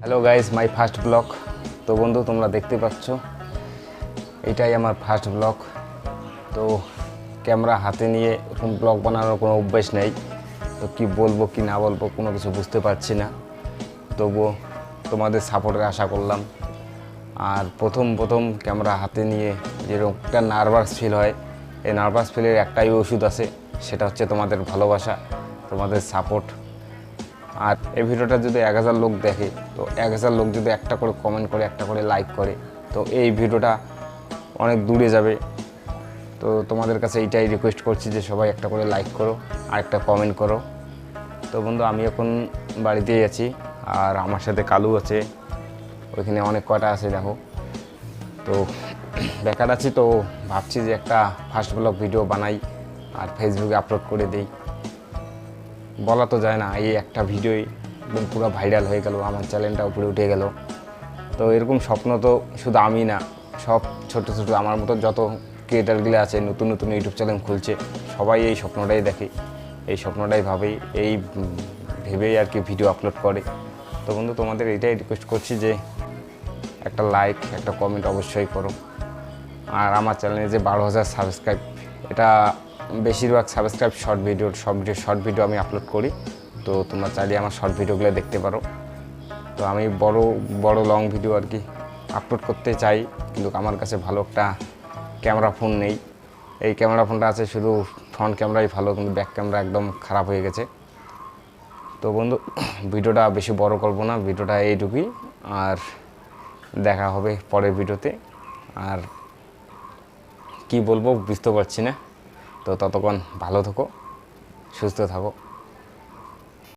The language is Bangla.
Hello guys, my first blog. তো বন্ধু, তোমরা দেখতে পাচ্ছ এটাই আমার ফার্স্ট ব্লগ। তো ক্যামেরা হাতে নিয়ে এরকম ব্লগ বানানোর কোনো অভ্যাস নেই, তো কি বলবো কি না বলবো কোনো কিছু বুঝতে পারছি না। তবুও তোমাদের সাপোর্টের আশা করলাম। আর প্রথম ক্যামেরা হাতে নিয়ে যেরকম একটা নার্ভাস ফিল হয়, এই নার্ভাস ফিলের একটাই ওষুধ আছে, সেটা হচ্ছে তোমাদের ভালোবাসা, তোমাদের সাপোর্ট। আর এই ভিডিওটা যদি 1000 লোক দেখে, তো 1000 লোক যদি একটা করে কমেন্ট করে, একটা করে লাইক করে, তো এই ভিডিওটা অনেক দূরে যাবে। তো তোমাদের কাছে এইটাই রিকোয়েস্ট করছি যে সবাই একটা করে লাইক করো আর একটা কমেন্ট করো। তো বন্ধু, আমি এখন বাড়িতেই আছি, আর আমার সাথে কালু আছে, ওইখানে অনেক কটা আছে দেখো। তো বেকার আছি, তো ভাবছি যে একটা ফার্স্ট ব্লগ ভিডিও বানাই আর ফেসবুকে আপলোড করে দিই। বলা তো যায় না, এই একটা ভিডিওই একদম পুরো ভাইরাল হয়ে গেল, আমার চ্যানেলটা উপরে উঠে গেল। তো এরকম স্বপ্ন তো শুধু আমি না, সব ছোট আমার মতো যত ক্রিয়েটারগুলো আছে, নতুন ইউটিউব চ্যানেল খুলছে, সবাই এই স্বপ্নটাই দেখে, এই স্বপ্নটাই ভাবেই, এই ভেবেই আর কি ভিডিও আপলোড করে। তো বন্ধু, তোমাদের এইটাই রিকোয়েস্ট করছি যে একটা লাইক, একটা কমেন্ট অবশ্যই করো। আর আমার চ্যানেলে যে 12,000 সাবস্ক্রাইব, এটা বেশিরভাগ সাবস্ক্রাইব শর্ট ভিডিও আমি আপলোড করি। তো তোমরা চাইলে আমার শর্ট ভিডিওগুলো দেখতে পারো। তো আমি বড় লং ভিডিও আর কি আপলোড করতে চাই, কিন্তু আমার কাছে ভালো একটা ক্যামেরা ফোন নেই। এই ক্যামেরা ফোনটা আছে শুধু ফ্রন্ট ক্যামেরাই ভালো, কিন্তু ব্যাক ক্যামেরা একদম খারাপ হয়ে গেছে। তো বন্ধু, ভিডিওটা বেশি বড় করব না, ভিডিওটা এইটুকুই। আর দেখা হবে পরের ভিডিওতে। আর কি বলবো বুঝতে পারছি না। তো ততক্ষণ ভালো থাকো, সুস্থ থাকো।